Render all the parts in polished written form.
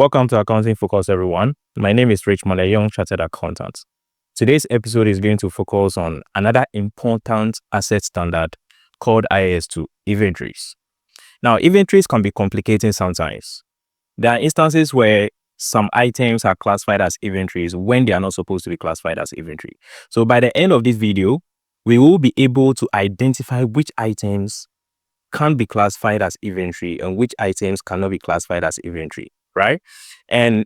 Welcome to Accounting Focus, everyone. My name is Rich Mole, young chartered accountant. Today's episode is going to focus on another important asset standard called IAS2, inventories. Now, inventories can be complicating sometimes. There are instances where some items are classified as inventories when they are not supposed to be classified as inventory. So by the end of this video, we will be able to identify which items can be classified as inventory and which items cannot be classified as inventory, right? And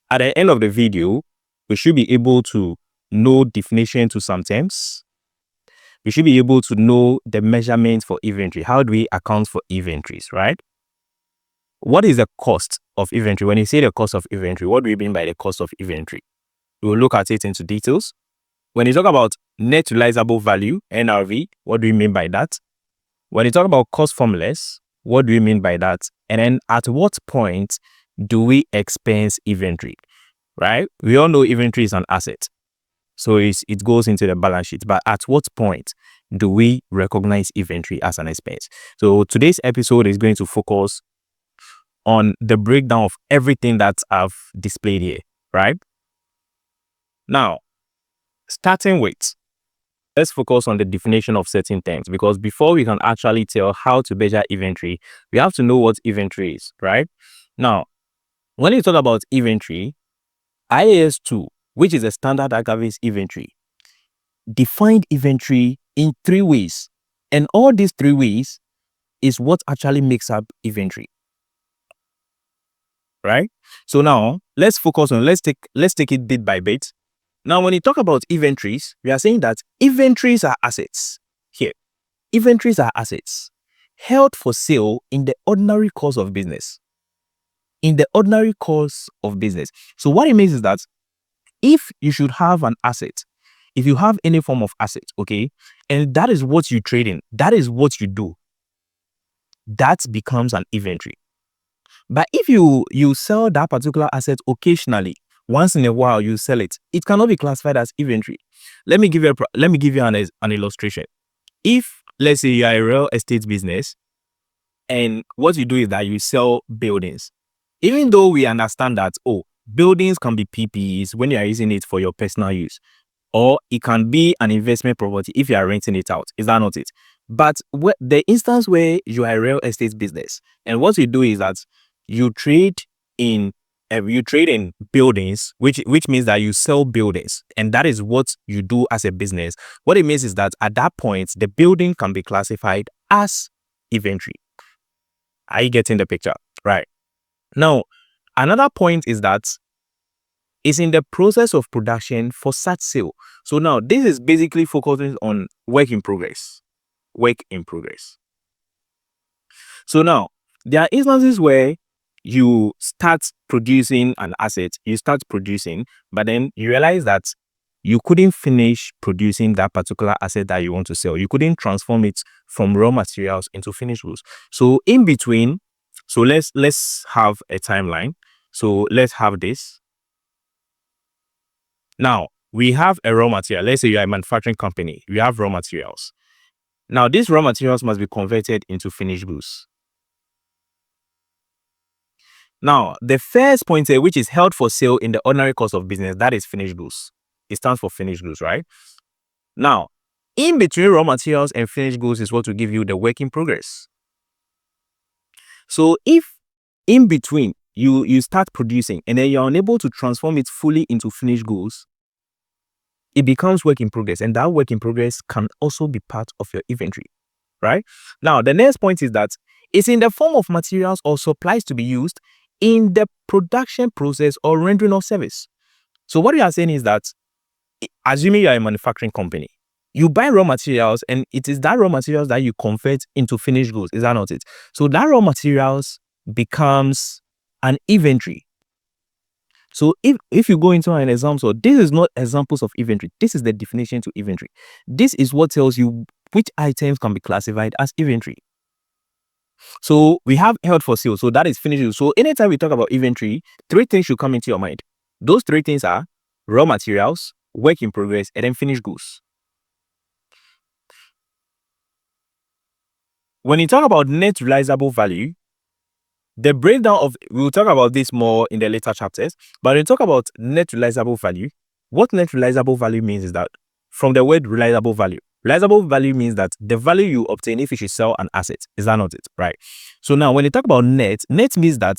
at the end of the video, we should be able to know definition to some terms. We should be able to know the measurement for inventory. How do we account for inventories, right? What is the cost of inventory? When you say the cost of inventory, what do we mean by the cost of inventory? We will look at it into details. When you talk about net realizable value, NRV, what do we mean by that? When you talk about cost formulas, what do we mean by that? And then at what point do we expense inventory, right? We all know inventory is an asset. So it goes into the balance sheet. But at what point do we recognize inventory as an expense? So today's episode is going to focus on the breakdown of everything that I've displayed here, right? Now, starting with, let's focus on the definition of certain terms, because before we can actually tell how to measure inventory, we have to know what inventory is, right? Now, when you talk about inventory, IAS2, which is a standard that governs inventory, defined inventory in 3 ways. And all these 3 ways is what actually makes up inventory, right? So now let's focus on, let's take it bit by bit. Now, when you talk about inventories, we are saying that inventories are assets. Here, inventories are assets held for sale in the ordinary course of business. In the ordinary course of business. So what it means is that if you should have an asset, if you have any form of asset, okay, and that is what you trade in, that is what you do, that becomes an inventory. But if you sell that particular asset occasionally, once in a while you sell it, it cannot be classified as inventory. Let me give you an illustration. If, let's say, you are a real estate business and what you do is that you sell buildings, even though we understand that, buildings can be PPEs when you are using it for your personal use, or it can be an investment property if you are renting it out. Is that not it? But the instance where you are a real estate business and what you do is that you trade in buildings, which means that you sell buildings, and that is what you do as a business. What it means is that at that point, the building can be classified as inventory. Are you getting the picture? Right. Now, another point is that it's in the process of production for such sale. So now this is basically focusing on work in progress. Work in progress. So now there are instances where you start producing an asset, but then you realize that you couldn't finish producing that particular asset that you want to sell. You couldn't transform it from raw materials into finished goods. So in between, so let's have a timeline. So let's have this. Now, we have a raw material. Let's say you are a manufacturing company. You have raw materials. Now, these raw materials must be converted into finished goods. Now, the first point here, which is held for sale in the ordinary course of business, that is finished goods. It stands for finished goods, right? Now, in between raw materials and finished goods is what will give you the work in progress. So if in between you start producing and then you're unable to transform it fully into finished goods, it becomes work in progress, and that work in progress can also be part of your inventory, right? Now, the next point is that it's in the form of materials or supplies to be used in the production process or rendering of service. So what we are saying is that, assuming you are a manufacturing company, you buy raw materials and it is that raw materials that you convert into finished goods. Is that not it? So that raw materials becomes an inventory. So if you go into an example, so this is not examples of inventory. This is the definition to inventory. This is what tells you which items can be classified as inventory. So we have held for sale. So that is finished. So anytime we talk about inventory, 3 things should come into your mind. Those 3 things are raw materials, work in progress, and then finished goods. When you talk about net realizable value, The breakdown of, we'll talk about this more in the later chapters, but when we talk about net realizable value, what net realizable value means is that from the word realizable value means that the value you obtain if you should sell an asset. Is that not it? Right. So now when you talk about net means that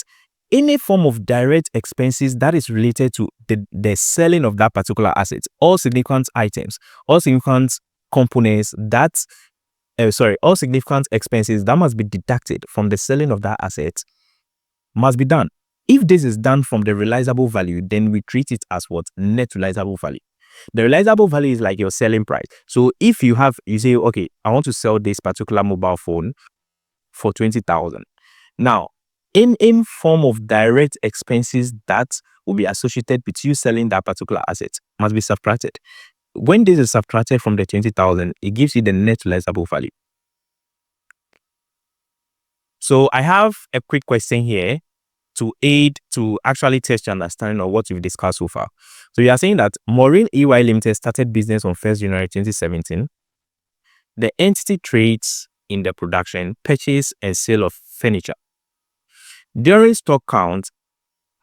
any form of direct expenses that is related to the selling of that particular asset, all significant items, all significant components that, all significant expenses that must be deducted from the selling of that asset must be done. If this is done from the realizable value, then we treat it as what? Net realizable value. The realizable value is like your selling price. So if you say, okay, I want to sell this particular mobile phone for 20,000. Now, in form of direct expenses that will be associated with you selling that particular asset must be subtracted. When this is subtracted from the 20,000, it gives you the net realizable value. So I have a quick question here to aid to actually test your understanding of what we've discussed so far. So you are saying that Maureen EY Limited started business on 1st January 2017. The entity trades in the production, purchase, and sale of furniture. During stock count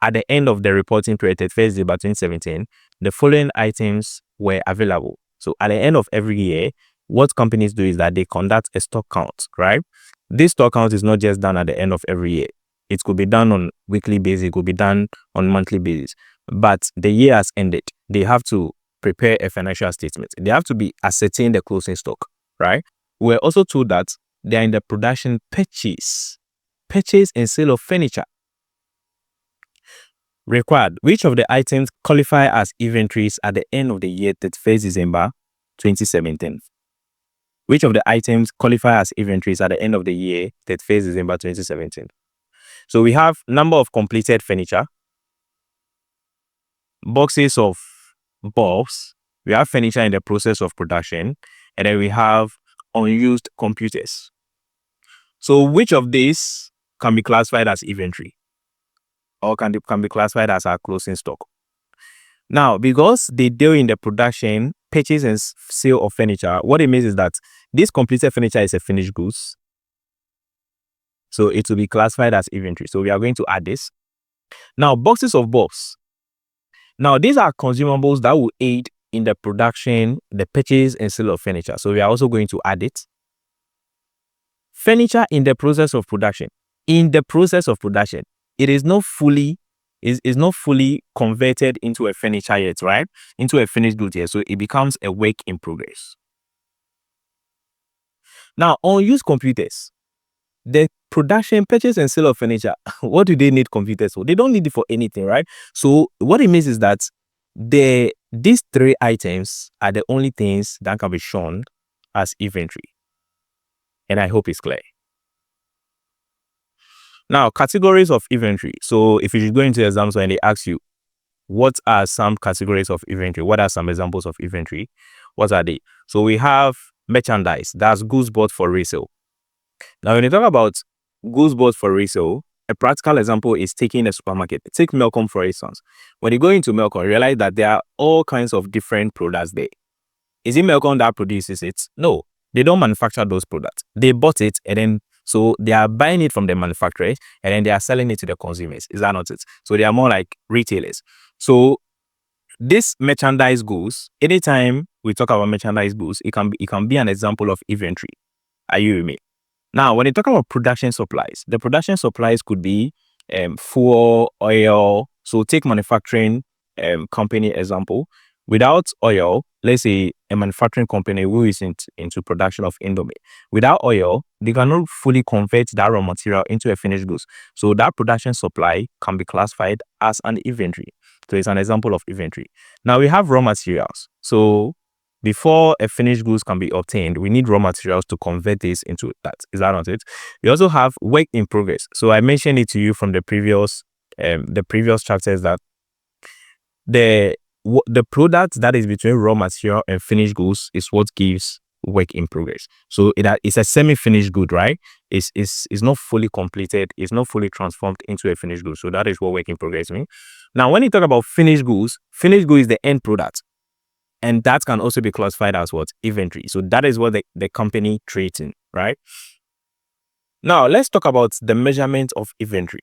at the end of the reporting period, 1st December 2017, the following items were available. So at the end of every year, what companies do is that they conduct a stock count, right? This stock count is not just done at the end of every year. It could be done on weekly basis, it could be done on monthly basis. But the year has ended. They have to prepare a financial statement. They have to be ascertain the closing stock, right? We're also told that they are in the production purchase and sale of furniture. Required. Which of the items qualify as inventories at the end of the year 31st December 2017? Which of the items qualify as inventories at the end of the year 31st December 2017? So we have number of completed furniture, boxes of bulbs, we have furniture in the process of production, and then we have unused computers. So which of these can be classified as inventory or can be classified as our closing stock? Now, because they deal in the production, purchase, and sale of furniture, what it means is that this completed furniture is a finished goods. So it will be classified as inventory. So we are going to add this. Now, boxes of bulbs. Now, these are consumables that will aid in the production, the purchase, and sale of furniture. So we are also going to add it. Furniture in the process of production. In the process of production, it is not fully converted into a furniture yet, right? Into a finished good yet. So it becomes a work in progress. Now, unused computers. The production, purchase, and sale of furniture, what do they need computers for? They don't need it for anything, right? So what it means is that these three items are the only things that can be shown as inventory. And I hope it's clear. Now, categories of inventory. So if you should go into exams and they ask you, what are some categories of inventory? What are some examples of inventory? What are they? So we have merchandise. That's goods bought for resale. Now, when you talk about goods bought for resale, a practical example is taking a supermarket. Take Melcom, for instance. When you go into Melcom, you realize that there are all kinds of different products there. Is it Melcom that produces it? No, they don't manufacture those products. They bought it, and then so they are buying it from the manufacturers, and then they are selling it to the consumers. Is that not it? So they are more like retailers. So this merchandise goods, anytime we talk about merchandise goods, it can be an example of inventory. Are you with me? Now, when you talk about production supplies, the production supplies could be fuel, oil. So take manufacturing company example. Without oil, let's say a manufacturing company who is into production of Indomie. Without oil, they cannot fully convert that raw material into a finished goods. So that production supply can be classified as an inventory. So it's an example of inventory. Now we have raw materials. So before a finished goods can be obtained, we need raw materials to convert this into that. Is that not it? We also have work in progress. So I mentioned it to you from the previous chapters that the product that is between raw material and finished goods is what gives work in progress. So it's a semi-finished good, right? It's not fully completed. It's not fully transformed into a finished good. So that is what work in progress means. Now, when you talk about finished goods is the end product. And that can also be classified as what? Inventory. So that is what the company trades in, right? Now, let's talk about the measurement of inventory.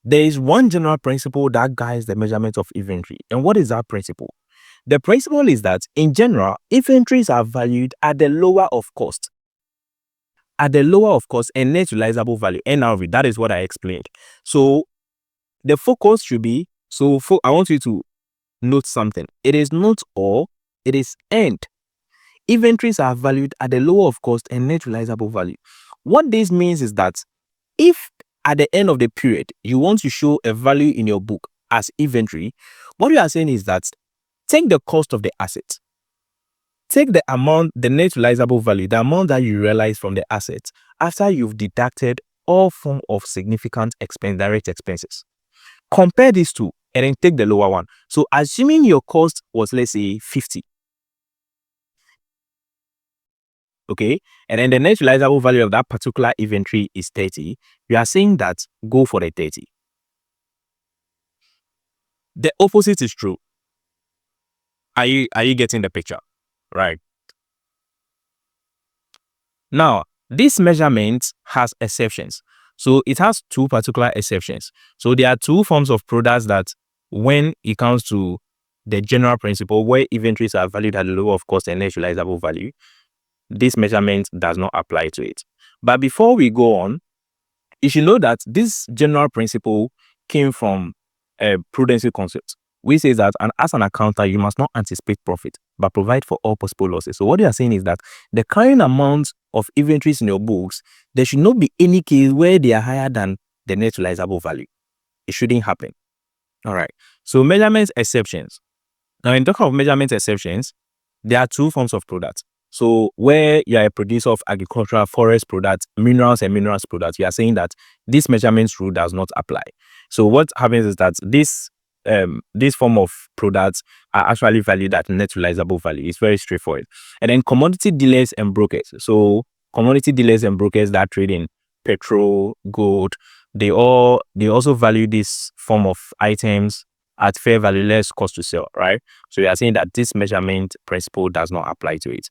There is one general principle that guides the measurement of inventory. And what is that principle? The principle is that, in general, inventories are valued at the lower of cost. At the lower of cost and net realizable value, NRV. That is what I explained. So the focus should be, I want you to note something. It is not all, it is end. Inventories are valued at the lower of cost and net realizable value. What this means is that if at the end of the period you want to show a value in your book as inventory, what you are saying is that take the cost of the asset, take the amount, the net realizable value, the amount that you realize from the asset after you've deducted all form of significant direct expenses. Compare these two and then take the lower one. So assuming your cost was, let's say, 50, okay, and then the net realizable value of that particular inventory is 30, you are saying that go for the 30. The opposite is true. Are you getting the picture? Right. Now, this measurement has exceptions. So it has two particular exceptions. So there are two forms of products that, when it comes to the general principle where inventories are valued at the lower of cost and net realizable value, this measurement does not apply to it. But before we go on, you should know that this general principle came from a prudency concept, which says that as an accountant, you must not anticipate profit, but provide for all possible losses. So what you are saying is that the current amount of inventories in your books, there should not be any case where they are higher than the net realizable value. It shouldn't happen. All right. So measurement exceptions. Now, in talking of measurement exceptions, there are two forms of products. So where you are a producer of agricultural, forest products, minerals and minerals products, you are saying that this measurement rule does not apply. So what happens is that this form of products are actually valued at net realizable value. It's very straightforward. And then commodity dealers and brokers. So commodity dealers and brokers that trade in petrol, gold, they also value this form of items at fair value less cost to sell, right? So we are saying that this measurement principle does not apply to it.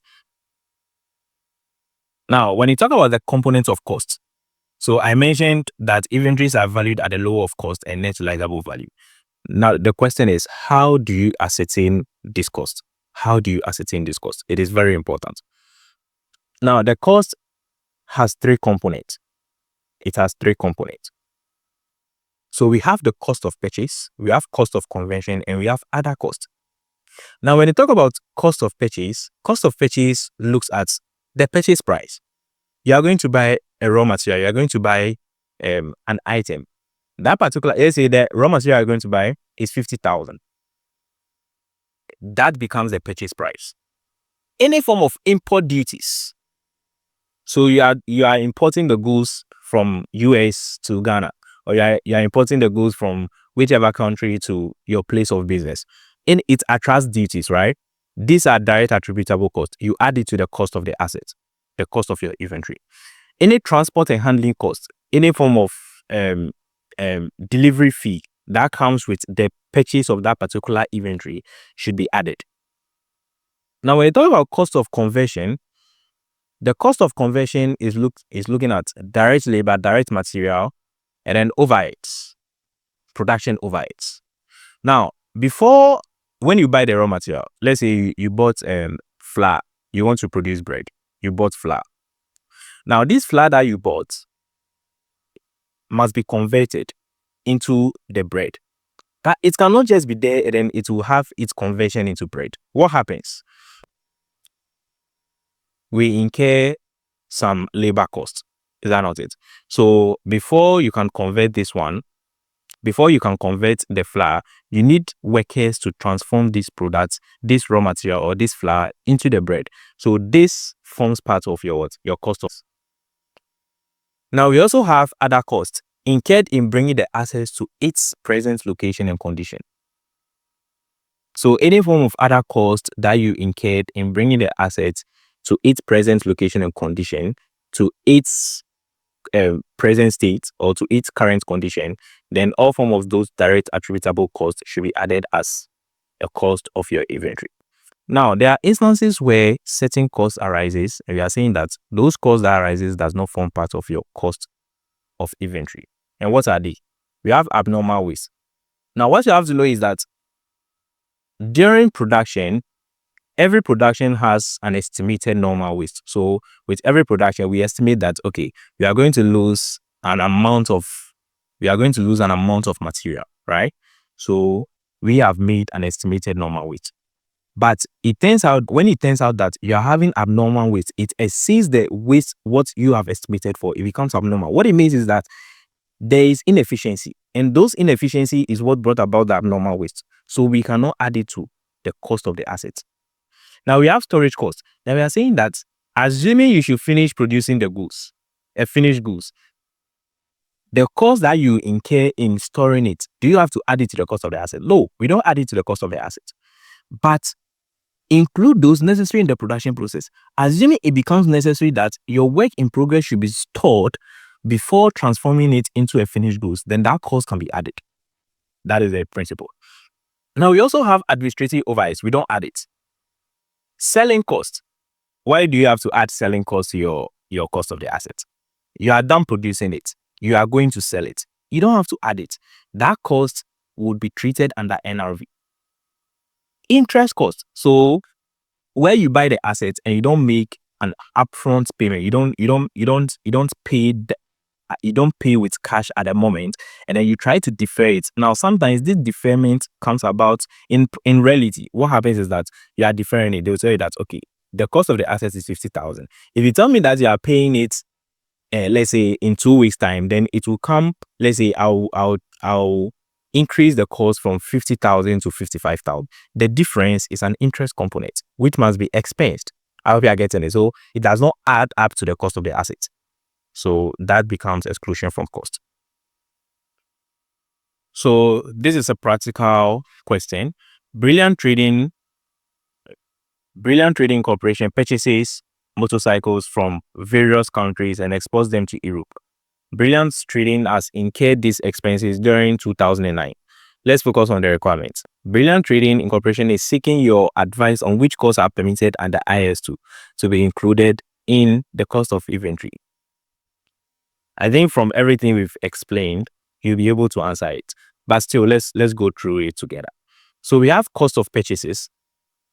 Now, when you talk about the components of cost, so I mentioned that inventories are valued at the lower of cost and net realizable value. Now, the question is, how do you ascertain this cost? How do you ascertain this cost? It is very important. Now, the cost has three components. It has three components. So we have the cost of purchase, we have cost of conversion, and we have other costs. Now, when you talk about cost of purchase looks at the purchase price. You are going to buy a raw material, you are going to buy an item. That particular, let's say the raw material you're going to buy is 50,000. That becomes the purchase price. Any form of import duties. So you are importing the goods from US to Ghana, or you are importing the goods from whichever country to your place of business. And it attracts duties, right? These are direct attributable costs. You add it to the cost of the asset, the cost of your inventory. Any transport and handling costs, any form of delivery fee that comes with the purchase of that particular inventory should be added. Now, when you talk about cost of conversion, the cost of conversion is looking at direct labor, direct material, and then overheads, production overheads. Now, when you buy the raw material, let's say you bought flour, you want to produce bread, you bought flour. Now, this flour that you bought must be converted into the bread. It cannot just be there and then it will have its conversion into bread. What happens? We incur some labor costs. Is that not it? So before you can convert this one, before you can convert the flour, you need workers to transform these products, this raw material or this flour into the bread. So this forms part of your cost of. Now we also have other costs incurred in bringing the assets to its present location and condition. So any form of other cost that you incurred in bringing the assets to its present location and condition, to its present state or to its current condition, then all form of those direct attributable costs should be added as a cost of your inventory. Now, there are instances where certain costs arises, and we are saying that those costs that arises does not form part of your cost of inventory. And what are they? we have abnormal waste. Now, what you have to know is that during production, every production has an estimated normal waste. So with every production, we estimate that, okay, we are going to lose an amount of material, right? So we have made an estimated normal waste. But when it turns out that you are having abnormal waste, it exceeds the waste what you have estimated for. It becomes abnormal. What it means is that there is inefficiency, and those inefficiency is what brought about the abnormal waste. So we cannot add it to the cost of the asset. Now we have storage cost. Now we are saying that assuming you should finish producing the goods, finished goods, the cost that you incur in storing it, do you have to add it to the cost of the asset? No, we don't add it to the cost of the asset. But include those necessary in the production process. Assuming it becomes necessary that your work in progress should be stored before transforming it into a finished goods, then that cost can be added. That is the principle. Now we also have administrative overheads. We don't add it. Selling cost. Why do you have to add selling cost to your cost of the asset? You are done producing it. You are going to sell it. You don't have to add it. That cost would be treated under NRV. Interest cost. So where you buy the asset and you don't make an upfront payment, you don't pay with cash at the moment, and then you try to defer it. Now sometimes this deferment comes about in reality. What happens is that you are deferring it. They will tell you that, okay, the cost of the asset is 50,000. If you tell me that you are paying it let's say in 2 weeks time, then it will come, let's say I'll increase the cost from 50,000 to 55,000. The difference is an interest component which must be expensed. I hope you are getting it. So it does not add up to the cost of the asset. So that becomes exclusion from cost. So this is a practical question. Brilliant Trading Corporation purchases motorcycles from various countries and exports them to Europe. Brilliant Trading has incurred these expenses during 2009. Let's focus on the requirements. Brilliant Trading Incorporation is seeking your advice on which costs are permitted under IS2 to be included in the cost of inventory. I think from everything we've explained, you'll be able to answer it. But still, let's go through it together. So we have cost of purchases.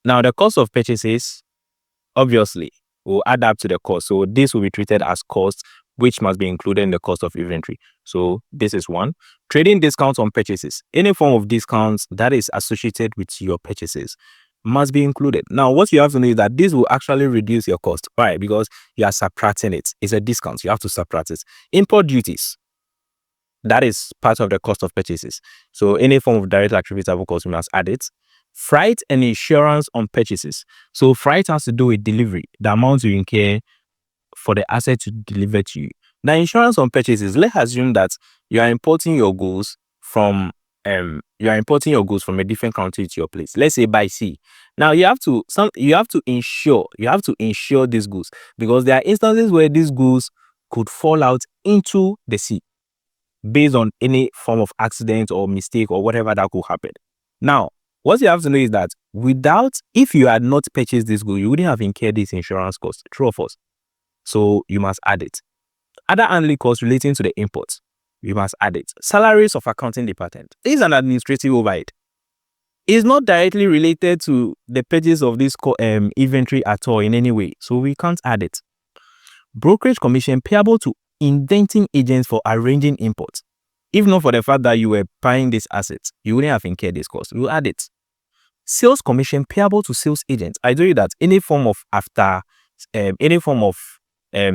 Now, the cost of purchases, obviously, will add up to the cost. So this will be treated as cost, which must be included in the cost of inventory. So this is one. Trading discounts on purchases. Any form of discounts that is associated with your purchases must be included. Now, what you have to know is that this will actually reduce your cost. Why? Because you are subtracting it. It's a discount. You have to subtract it. Import duties. That is part of the cost of purchases. So any form of direct attributable cost, we must add it. Freight and insurance on purchases. So freight has to do with delivery, the amount you incur for the asset to deliver to you. Now, insurance on purchases, let's assume that you are importing your goods from a different country to your place. Let's say by sea. Now you have to insure these goods, because there are instances where these goods could fall out into the sea based on any form of accident or mistake or whatever that could happen. Now, what you have to know is that if you had not purchased this good, you wouldn't have incurred this insurance cost. True or false? So you must add it. Other handling costs relating to the imports, you must add it. Salaries of accounting department. This is an administrative overhead. It's not directly related to the purchase of this inventory at all in any way. So we can't add it. Brokerage commission payable to indenting agents for arranging imports. If not for the fact that you were buying these assets, you wouldn't have incurred this cost. We'll add it. Sales commission payable to sales agents. I told you that any form of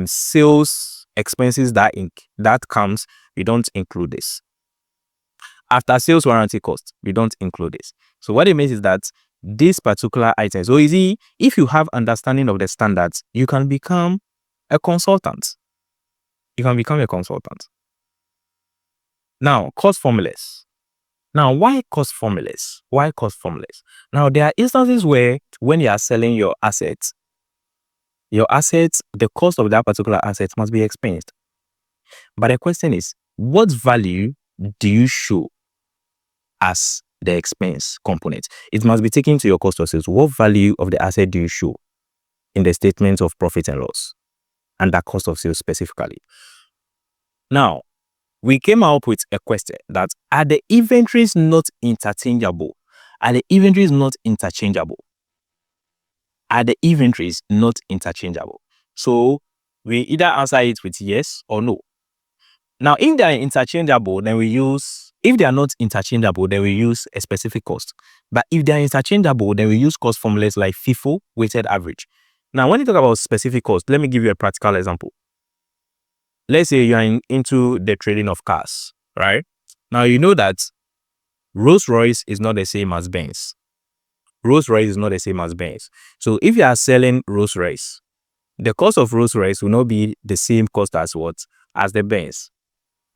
sales expenses that comes, we don't include this. After sales warranty cost, we don't include this. So what it means is that this particular item, so easy, if you have understanding of the standards, you can become a consultant. Now, cost formulas. Now, why cost formulas? Now, there are instances where when you are selling your assets, the cost of that particular asset must be expensed. But the question is, what value do you show as the expense component? It must be taken to your cost of sales. What value of the asset do you show in the statement of profit and loss and that cost of sales specifically? Now, we came up with a question that are the inventories not interchangeable? Are the inventories not interchangeable? Are the inventories not interchangeable? So we either answer it with yes or no. Now, if they are interchangeable, then we use, if they are not interchangeable, then we use a specific cost. But if they are interchangeable, then we use cost formulas like FIFO, weighted average. Now, when you talk about specific cost, let me give you a practical example. Let's say you are into the trading of cars, right? Now, you know that Rolls-Royce is not the same as Benz. Rolls-Royce is not the same as Benz. So if you are selling Rolls-Royce, the cost of Rolls-Royce will not be the same cost as what? As the Benz.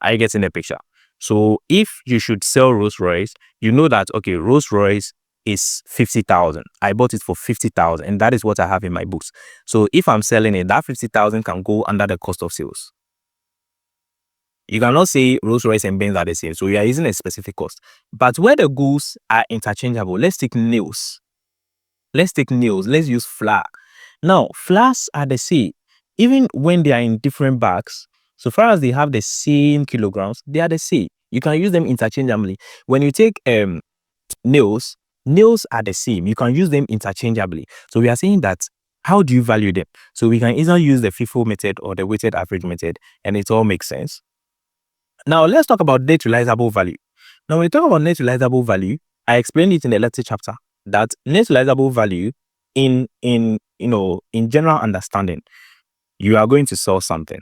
Are you getting the picture? So if you should sell Rolls-Royce, you know that, okay, Rolls-Royce is 50,000. I bought it for 50,000 and that is what I have in my books. So if I'm selling it, that 50,000 can go under the cost of sales. You cannot say Rolls-Royce and Benz are the same. So you are using a specific cost. But where the goods are interchangeable, let's take nails. Let's take nails. Let's use flour. Now, flours are the same. Even when they are in different bags, so far as they have the same kilograms, they are the same. You can use them interchangeably. When you take nails are the same. You can use them interchangeably. So we are saying that, how do you value them? So we can either use the FIFO method or the weighted average method, and it all makes sense. Now, let's talk about net realizable value. Now, when we talk about net realizable value, I explained it in the lecture chapter that net realizable value in general understanding, you are going to sell something.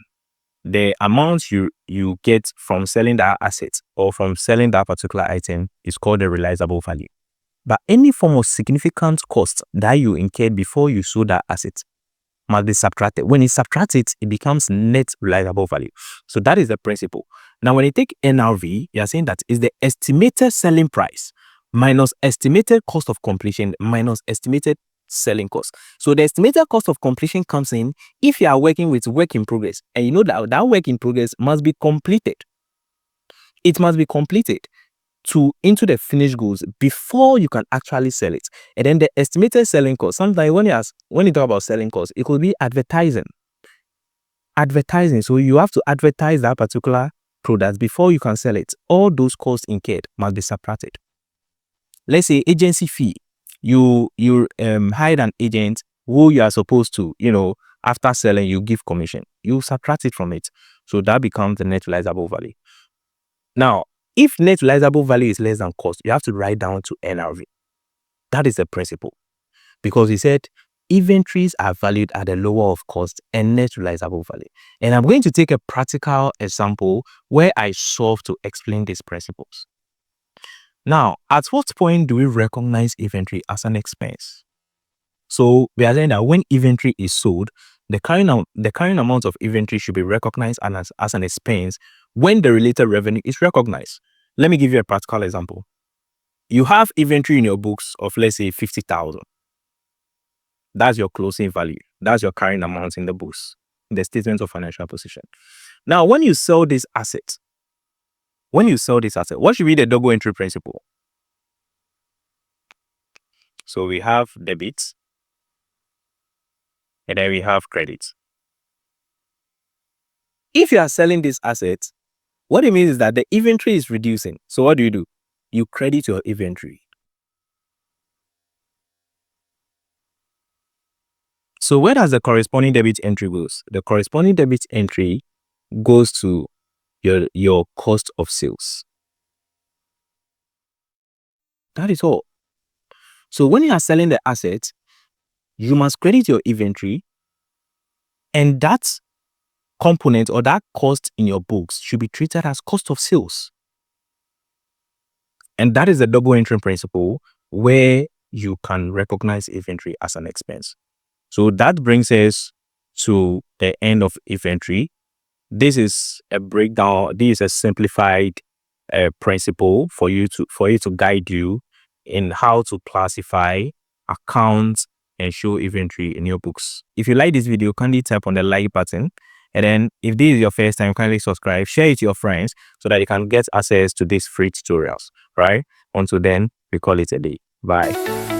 The amount you get from selling that asset or from selling that particular item is called the realizable value. But any form of significant cost that you incurred before you sold that asset must be subtracted. When it's subtracted, it becomes net realizable value. So that is the principle. Now, when you take NRV, you are saying that is the estimated selling price minus estimated cost of completion minus estimated selling cost. So the estimated cost of completion comes in if you are working with work in progress, and you know that that work in progress must be completed. It must be completed into the finished goods before you can actually sell it. And then the estimated selling cost, sometimes when you talk about selling cost, it could be advertising. So you have to advertise that particular product before you can sell it. All those costs incurred must be subtracted. Let's say agency fee. You hired an agent who you are supposed to, after selling, you give commission. You subtract it from it. So that becomes the net realizable value. Now, if net realizable value is less than cost, you have to write down to NRV. That is the principle. Because he said inventories are valued at the lower of cost and net realizable value. And I'm going to take a practical example where I solve to explain these principles. Now, at what point do we recognize inventory as an expense? So we are saying that when inventory is sold, the current amount of inventory should be recognized as an expense when the related revenue is recognized. Let me give you a practical example. You have inventory in your books of, let's say, 50,000. That's your closing value. That's your current amount in the books, in the statement of financial position. Now, when you sell this asset, what should be the double entry principle? So we have debits, and then we have credits. If you are selling this asset, what it means is that the inventory is reducing. So what do? You credit your inventory. So where does the corresponding debit entry goes? The corresponding debit entry goes to your cost of sales. That is all. So when you are selling the asset, you must credit your inventory, and that component or that cost in your books should be treated as cost of sales. And that is the double entry principle where you can recognize inventory as an expense. So that brings us to the end of inventory. This is a breakdown. This is a simplified principle for you to guide you in how to classify, account, and show inventory in your books. If you like this video, kindly tap on the like button. And then if this is your first time, kindly subscribe, share it to your friends so that you can get access to these free tutorials, right? Until then, we call it a day. Bye.